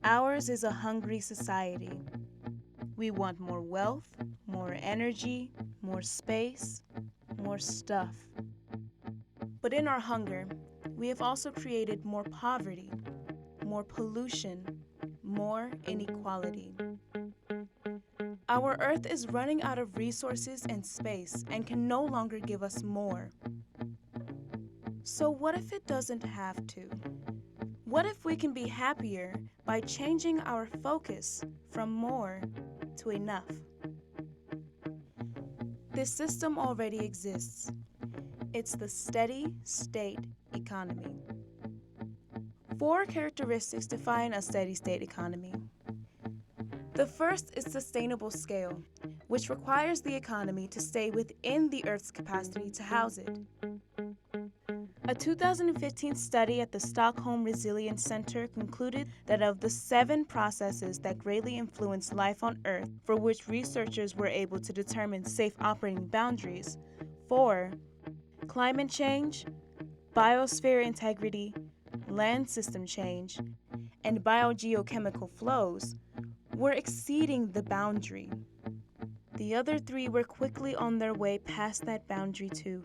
Ours is a hungry society. We want more wealth, more energy, more space, more stuff. But in our hunger, we have also created more poverty, more pollution, more inequality. Our Earth is running out of resources and space and can no longer give us more. So what if it doesn't have to? What if we can be happier by changing our focus from more to enough? This system already exists. It's the steady state economy. 4 characteristics define a steady state economy. The first is sustainable scale, which requires the economy to stay within the Earth's capacity to house it. A 2015 study at the Stockholm Resilience Center concluded that of the 7 processes that greatly influence life on Earth, for which researchers were able to determine safe operating boundaries, 4, climate change, biosphere integrity, land system change, and biogeochemical flows, were exceeding the boundary. The other 3 were quickly on their way past that boundary too.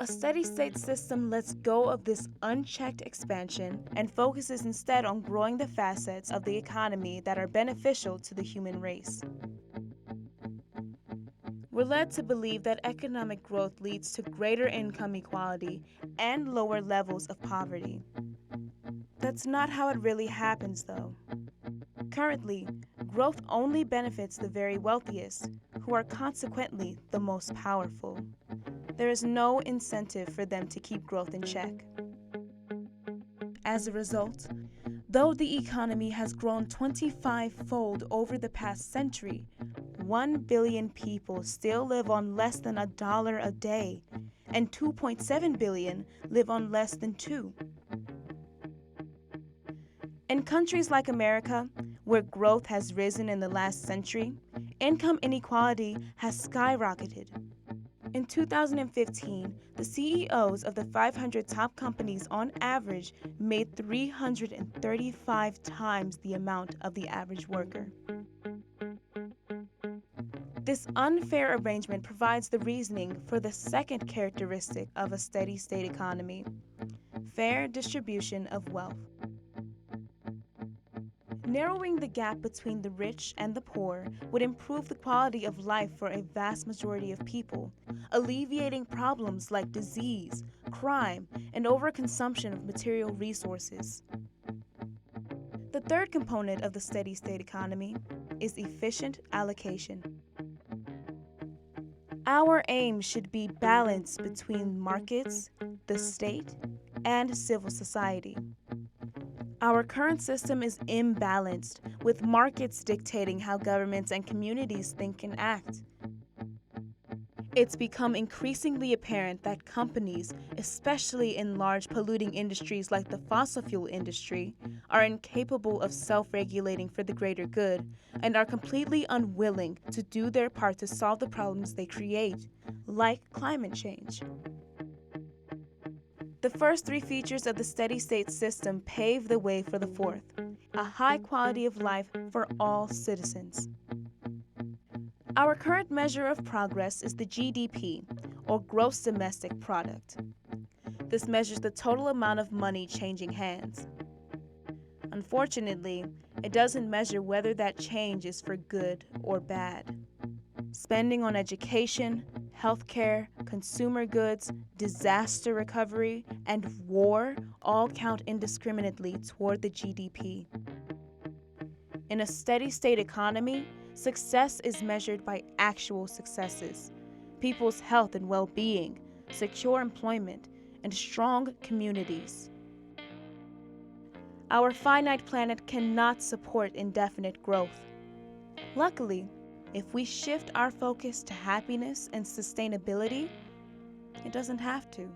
A steady-state system lets go of this unchecked expansion and focuses instead on growing the facets of the economy that are beneficial to the human race. We're led to believe that economic growth leads to greater income equality and lower levels of poverty. That's not how it really happens, though. Currently, growth only benefits the very wealthiest, who are consequently the most powerful. There is no incentive for them to keep growth in check. As a result, though the economy has grown 25-fold over the past century, 1 billion people still live on less than $1 a day, and 2.7 billion live on less than $2. In countries like America, where growth has risen in the last century, income inequality has skyrocketed. In 2015, the CEOs of the 500 top companies on average made 335 times the amount of the average worker. This unfair arrangement provides the reasoning for the second characteristic of a steady-state economy: fair distribution of wealth. Narrowing the gap between the rich and the poor would improve the quality of life for a vast majority of people, alleviating problems like disease, crime, and overconsumption of material resources. The third component of the steady-state economy is efficient allocation. Our aim should be balance between markets, the state, and civil society. Our current system is imbalanced, with markets dictating how governments and communities think and act. It's become increasingly apparent that companies, especially in large polluting industries like the fossil fuel industry, are incapable of self-regulating for the greater good and are completely unwilling to do their part to solve the problems they create, like climate change. The first 3 features of the steady-state system pave the way for the fourth: a high quality of life for all citizens. Our current measure of progress is the GDP, or Gross Domestic Product. This measures the total amount of money changing hands. Unfortunately, it doesn't measure whether that change is for good or bad. Spending on education, healthcare, consumer goods, disaster recovery, and war all count indiscriminately toward the GDP. In a steady-state economy, success is measured by actual successes: people's health and well-being, secure employment, and strong communities. Our finite planet cannot support indefinite growth. Luckily, if we shift our focus to happiness and sustainability, it doesn't have to.